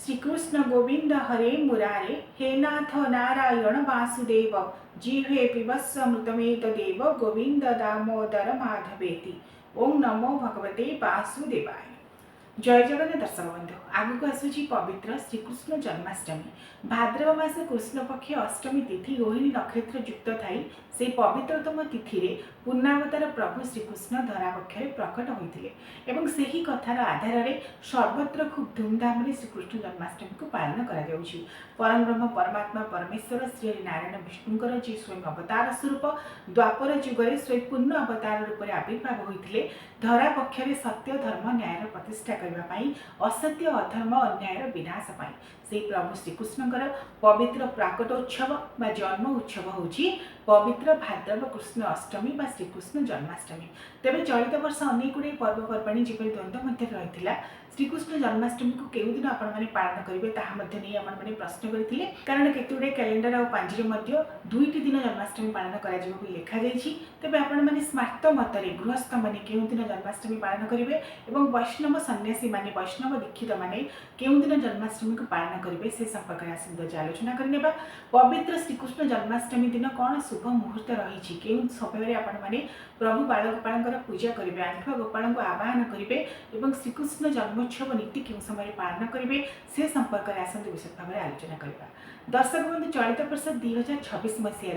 श्रीकृष्ण गोविंद हरे मुरारे हे नाथ नारायण वासुदेव जीवे पिबस्समृतमेतदेव गोविंद दामोदर माधवेति। ओं नमो भगवते वासुदेवाय। जय जगन्नाथ दर्शक बंधु, आगक आसूची पवित्र श्रीकृष्ण जन्माष्टमी। भाद्रव मास कृष्ण पक्ष अष्टमी तिथि रोहिणी नक्षत्र युक्त थाई से पवित्रतम तिथि रे पूर्णावतार प्रभु श्रीकृष्ण धरावक्षे प्रकट होते एवं सही कथार आधार में सर्वत्र खूब धूमधाम श्रीकृष्ण जन्माष्टमी को पालन कर परम ब्रह्म परमात्मा परमेश्वर श्री नारायण विष्णुकर जी स्वयं अवतार स्वरूप द्वापर जुगरे स्वयं पूर्ण अवतार रूप में आविर्भाव होते धरा पक्षरे सत्य धर्म न्यायर प्रतिष्ठा करने असत्य अधर्म अन्यायर विनाश पाई से प्रभु श्रीकृष्णकर पवित्र प्राकटोत्सव बा जन्म उत्सव होची पवित्र भाद्रव कृष्ण अष्टमी बा श्रीकृष्ण जन्माष्टमी। तेरे चलित वर्ष अनेक गुड़े पर्वपर्वाणी जपरी द्वंद्व मध्य रही श्रीकृष्ण जन्माष्टमी को केउ दिन आपण माने पालन करेंगे ताहा मध्य नहीं आपण माने प्रश्न करथिले कारण केते गुड़े कैलेंडर और पांजरे मध्य दुईटी दिन जन्माष्टमी पालन करा जिवो बोली लेखा जायछि। तेबे आपण माने स्मार्त मतरे गृहस्थ माने केउ दिन जन्माष्टमी पालन करेंगे एवं वैष्णव सन्यासी माने वैष्णव दीक्षित माने केउ दिन जन्माष्टमी को पालन करेंगे से संपर्क में आसंद आलोचना करनेबा। पवित्र श्रीकृष्ण जन्माष्टमी दिन कौन शुभ मुहूर्त रही केउ समय आपण माने प्रभु बालगोपाल पूजा करेंगे आंठुआ गोपाल को आवाहन करेंगे एवं श्रीकृष्ण जन्मोत्सव नीति क्यों समय पालन करेंगे से संपर्क में आसंद विशेष भाव में आलोचना करवा। दर्शक बंधु, चलित वर्ष 2026 मसीह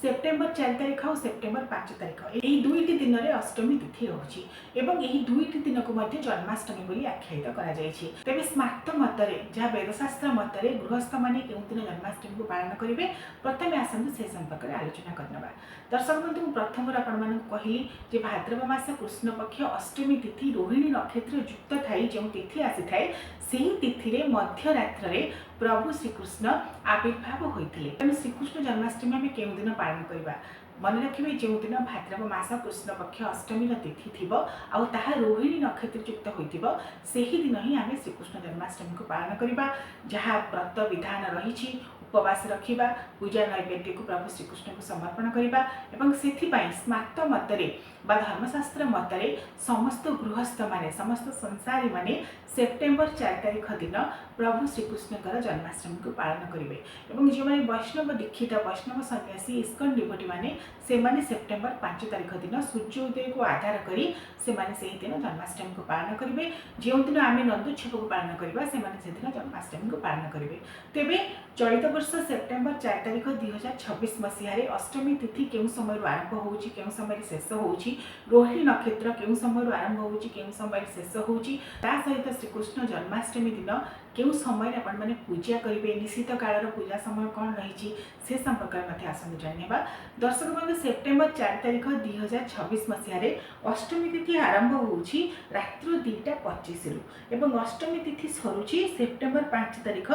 सेप्टेम्बर 4 तारिख और सेप्टेम्बर 5 तारिख यही दुईटी दिन में अष्टमी तिथि रही एवं यही दुईटी दिन को जन्माष्टमी बोली आख्यायित करा जायछि। तेबे स्मार्त मतरे जहाँ वेदशास्त्र मतरे गृहस्थ माने केउं दिन जन्माष्टमी को पालन करेंगे प्रथम आसंद से संपर्क में आलोचना करनेबा। दर्शक बंधु, प्रथम आपण मानक कहली जे भाद्रव मास कृष्ण पक्ष अष्टमी तिथि रोहिणी नक्षत्र युक्त थाई जो तिथि आसी थाए ସେହି ତିଥିରେ ମଧ୍ୟରାତ୍ରରେ प्रभु श्रीकृष्ण आविर्भाव होते तेणु श्रीकृष्ण जन्माष्टमी आम केउं दिन पालन करवा मन रखिए जो दिन भाद्रव मास कृष्ण पक्ष अष्टमी तिथि थी आउ ताहा रोहिणी नक्षत्र युक्त होइथिबो ସେହି दिन ही आम श्रीकृष्ण जन्माष्टमी को पालन करवा। जहाँ व्रत विधान रही उपवास रखा पूजा नैवेद्य को प्रभु श्रीकृष्ण को समर्पण करवा एवं सेथिपाई स्मार्त मतरे बा धर्मशास्त्र मतरे समस्त गृहस्थ माने समस्त संसारी माने सेप्टेम्बर 4 तारिख दिन प्रभु श्रीकृष्णकर जन्माष्टमी को पालन करेंगे एवं जो मैंने वैष्णव दीक्षित वैष्णव सन्यासी इस्कन डिवोटी माने सेप्टेम्बर 5 तारिख दिन सूर्योदय को आधार करी से दिन जन्माष्टमी को पालन करेंगे। जो दिन आम नंदोत्सव को पालन करवा से दिन जन्माष्टमी को पालन करेंगे। तेबे चलित वर्ष सेप्टेम्बर 4 तारिख 2026 मसीह अष्टमी तिथि केउं समय आरंभ होउची केउं समय शेष होउची रोहिणी नक्षत्र केउं समय आरंभ होउची केउं समय शेष होउची ता सहित श्रीकृष्ण जन्माष्टमी दिन केउं समय आपण माने पूजा करेंगे निश्चित कालर पूजा समय कौन रही से संपर्क में आसंद जानेबा। दर्शक बंधु, सेप्टेम्बर 4 तारिख 2026 मसीह अष्टमी तिथि आरंभ होउची रात्र 2:25 एवं अष्टमी तिथि सरुची सेप्टेम्बर 5 तारिख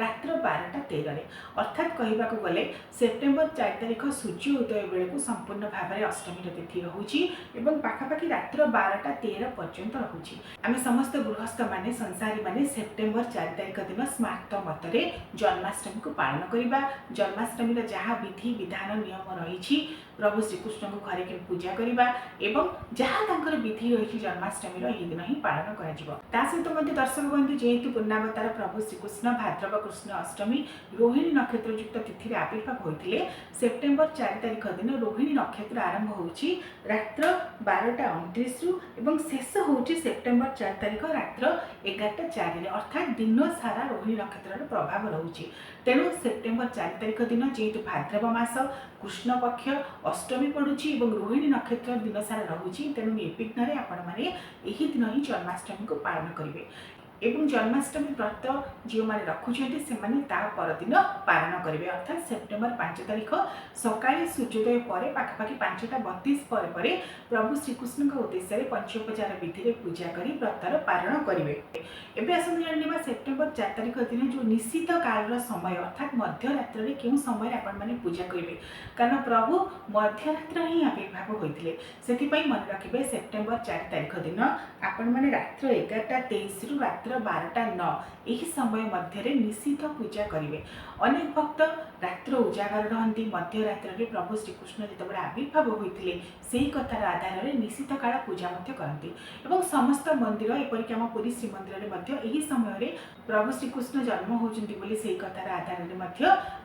रात्र 12:13 अर्थात कहवाक गले सेप्टेम्बर 4 तारिख सूर्य उदय बेलू संपूर्ण भाव में अष्टमी तिथि रोची एवं पाखापाखि रात्र 12:13 पर्यंत रोची। आम समस्त गृहस्थ माने संसारी माने सेप्टेम्बर 4 तारिख दिन स्मार्त मतरे जन्माष्टमी को पालन करवा। जन्माष्टमी जहाँ विधि विधान नियम रही प्रभु श्रीकृष्ण को घरे के पूजा करवा एवं जहाँ तांकर विधि रही जन्माष्टमी यही दिन ही पालन कर सहित दर्शक बंधु जेहेतु पूर्णावतार प्रभु श्रीकृष्ण भाद्रव कृष्ण अष्टमी रोहिणी नक्षत्र युक्त तिथि आविर्भाव होते सेप्टेम्बर 4 तारिख दिन रोहिणी नक्षत्र आरंभ होउची रात्र 12:29 एवं शेष होउची सेप्टेम्बर 4 तारिख रात्र 11:04 अर्थात दिन सारा रोहिणी नक्षत्र प्रभाव रहुची। तेणु सेप्टेम्बर 4 तारिख दिन जेहेतु भाद्रव मास कृष्ण पक्ष अष्टमी पड़ुची और रोहिणी नक्षत्र दिन सारा रहुची तेणु निर्विघ्न आपण माने एही दिन ही जन्माष्टमी को पालन करेंगे एवं जन्माष्टमी व्रत जो मैंने रखुच्च से परदिन पालन करेंगे अर्थात सेप्टेम्बर 5 तारिख सकाଳେ सूर्योदय पर पाखापाखि 5:32 पर प्रभु श्रीकृष्ण उद्देश्य पंचोपचार विधि में पूजा कर व्रतर पारण करेंगे। एवं आसत जाना सेप्टेम्बर 4 तारिख दिन जो निश्चित कालर समय अर्थात मध्यरात्र क्यों समय आपने पूजा करेंगे कारण प्रभु मध्यरात्र ही आविर्भाव होते से मन रखिए सेप्टेम्बर 4 तारिख दिन आपण मैंने रात्र 11:23 रात्र रातिर 12:09 यही समय मध्य निश्चित पूजा करेंगे। अनेक भक्त रात्र उजागर रहती मध्य रात्रि प्रभु श्रीकृष्ण जिते आविर्भाव होते से कथार आधार में निश्चित काल पूजा करती। समस्त मंदिर एपरिक आम पुरी श्रीमंदिर में समय प्रभु श्रीकृष्ण जन्म होती से कथार आधार में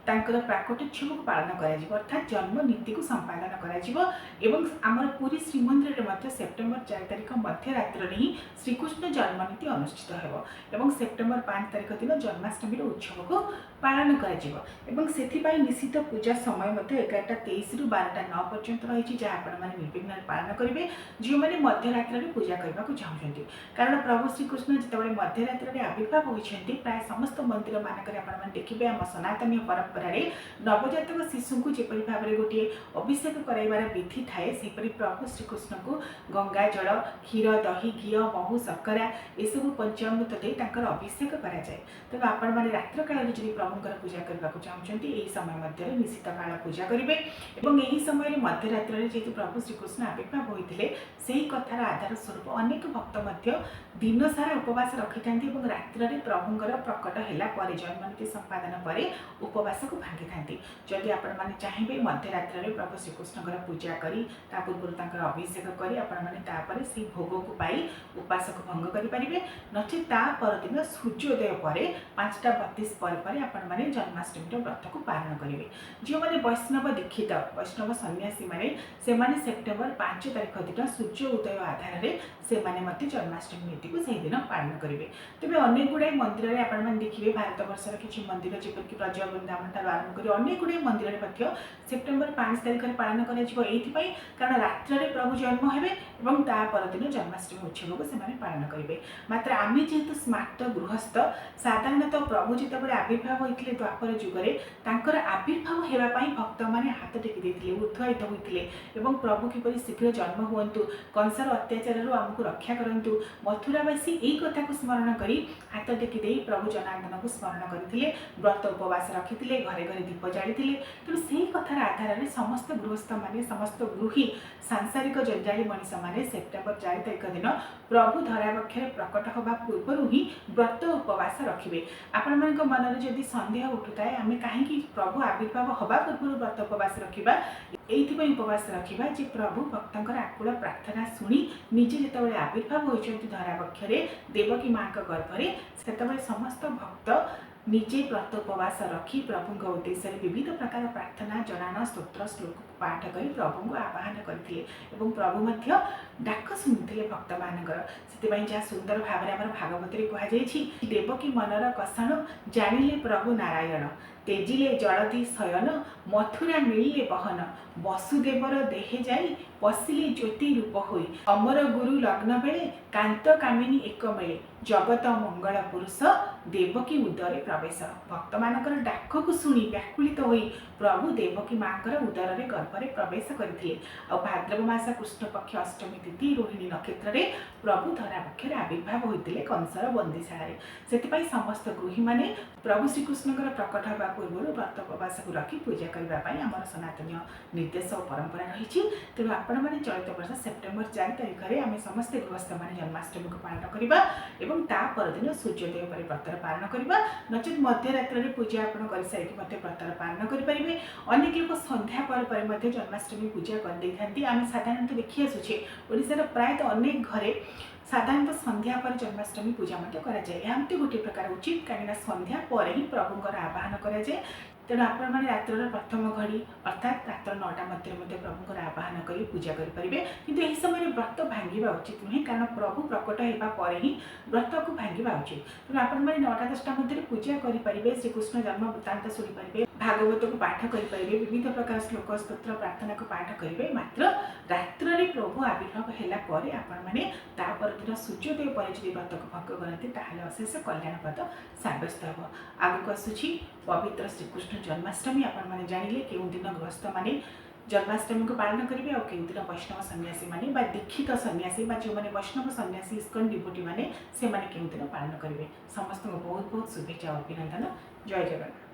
प्राकट्योत्सव को पालन कर अर्थात जन्म नीति को संपादन कर पुरी श्रीमंदिर में सेप्टेम्बर 4 तारिख मध्य रात्रि ही श्रीकृष्ण जन्म नीति अनुष्ठित हो सेप्टेम्बर 5 तारिख दिन जन्माष्टमी उत्सव को पालन कर निश्चित पूजा समय 11:23 रु 12:09 पर्यंत रही जहाँ निर्विघ्न पालन करेंगे जो मैंने मध्य रात्रि पूजा करने को चाहते कारण प्रभु श्रीकृष्ण जिते मध्य रात्रि आविर्भाव होती प्राय समस्त मंदिर मानक देखिए आम सनातनी परंपरा नवजातक शिशु को जपरी भाव में गोटे अभिषेक कराइबार विधि थाए सेपरी प्रभु श्रीकृष्ण को गंगा जल क्षीर दही घी महू शर्करा यू पंचामृत दे अभिषेक कराए। तेज आपण मैंने रात्र काल प्रभुंर पूजा करने को चाहते यही समय मध्य निश्चित काल पूजा करेंगे यही समय मध्य रात्रि जेहेतु प्रभु श्रीकृष्ण आविर्भाव होते से कथार आधार स्वरूप अनेक भक्त दिन सारा उपवास रखि था रात्रि प्रभुंर प्रकट है जन्मनीति संपादन पर उपवास को भांगी था। जदि आपण मैंने चाहिए मध्य रात्रि प्रभु श्रीकृष्ण पूजा करी पूर्व अभिषेक कर से भोग को पाई उपवास को भंग करेंगे नचे परदिन सूर्योदय पर 5:32 पर आपण मैंने जन्माष्टमी व्रत को पालन करेंगे। जो मैंने वैष्णव दीक्षित वैष्णव सन्यासी मैंने सेप्टेम्बर 5 तारिख दिन सूर्य उदय आधार में जन्माष्टमी नीति को सही दिन पालन करेंगे। तेज अनेक गुड़ाई मंदिर में आपण देखिए भारत वर्षर किसी मंदिर जपरिक ब्रज वृंदावन ठार आरंभ कर अनेक गुड़ाई मंदिर में सेप्टेम्बर 5 तारिख में पालन कर कारण रात्रि प्रभु जन्म हे परदिन जन्माष्टमी उत्सव को पालन करेंगे। मात्र आम जेहेतु स्मार्ट गृहस्थ साधारणतः प्रभु जिते आविर्भाव होते द्वापर जुगे आविर्भाव होगापी भक्त मैंने हाथ टेकी उत्साहित होते प्रभु किपरि शीघ्र जन्म हूँ कंसर अत्याचार आमको रक्षा करूँ मथुरावासी यही कथा को स्मरण कर हाथ टेकी प्रभु जनार्दन को स्मरण करते व्रत उपवास रखी घरे घरे दीप जाली तेणु से कथार आधार में समस्त गृहस्थ मैंने समस्त गृही सांसारिक जंजाली मनीष मैंने सेप्टेम्बर 4 तारिख दिन प्रभु धरावक्ष प्रकट होगा पूर्व ही व्रत उपवास रखिए। आपण मान मन में जदि सन्देह उठुए आम कहीं प्रभु आविर्भाव हवा पूर्व व्रत उपवास रखा ये उपवास रखा जे प्रभु भक्तर आकुल प्रार्थना शुणी निजे जो आविर्भाव होती धरावक्ष देवकी माँ गर्भरे से समस्त भक्त निजे व्रत उपवास रखी प्रभु उद्देश्य विविध प्रकार प्रार्थना जनान स्तोत्र श्लोक पाठ कर प्रभु को आह्वान करते प्रभु डाक शुणुते भक्त मानकर से जहाँ सुंदर भाव में भागवत कहुई देवकी मनर कषण जानिले प्रभु नारायण तेजिले जलधि शयन मथुरा मिलिले बहन वसुदेवर देहे जाई पशिले ज्योति रूप होई अमर गुरु लग्न बेले कांत कामिनी एक मेले जगत मंगल पुरुष देवकी उदरे प्रवेश। भक्त मानकर डाक को शुणी व्याकुलित होई प्रभु देवकी माँ उदर में गर्भरे प्रवेश करते भाद्रव मास कृष्ण पक्ष अष्टमी तिथि रोहिणी नक्षत्र में प्रभु धरावक्ष आविर्भाव होते कंसर बंदीशाला से समस्त गृही मैंने प्रभु श्रीकृष्ण प्रकट होगा पूर्व व्रत उपवास को रखी पूजा करने आम सनातन निर्देश और परंपरा रही। तेणु आपण मैंने चलित वर्ष सेप्टेम्बर 4 तारिख में आम समस्त गृहस्थ मैंने जन्माष्टमी को पालन करवा परदिन सूर्योदय पर व्रतर पालन करवा नचेत मध्य रात्रि पूजा आपड़ कर सारी व्रतर पालन करेंगे। अनेक लोग संध्या पर जन्माष्टमी पूजा कर आम साधारणतः देखी आसुचे ओडिशार प्रायतः अनेक घरे साधारणतः संध्या पर जन्माष्टमी पूजा कराए गोटे प्रकार उचित कहीं संध्या पर ही प्रभुंर आह्वान कराए। तेणु आपण मैंने रात्र प्रथम घड़ी अर्थात रात्र 9टा मध्य प्रभुंर आह्वान कर पूजा करेंगे किंतु यही समय व्रत भांगा उचित नुहे कारण प्रभु प्रकट होगा ही व्रत को भांगा उचित। तेणु आपण मैंने 9टा 10टा मध्य पूजा करेंगे श्रीकृष्ण जन्म वृत्तांत शुणिपारे भागवत को पाठ करेंगे विविध प्रकार श्लोक स्तोत्र प्रार्थना को पाठ करेंगे। मात्र रात्रि प्रभु आविर्भाव होगापर आपण मैंने परदिन सूर्योदय पर जो व्रत को भंग करते अशेष कल्याणप्रद सब्यस्त हो। आगक आसूची पवित्र श्रीकृष्ण जन्माष्टमी आपण मैंने जानिले केउं दिन गृहस्थ माने जन्माष्टमी को पालन करेंगे और केउं दिन वैष्णव सन्यासी माने बा दीक्षित सन्यासी बा जो मैंने वैष्णव सन्यासी इस्कन डिवोटी माने से माने केउं दिन पालन करेंगे। समस्त को बहुत बहुत शुभेच्छा और अभिनंदन। जय जगन्नाथ।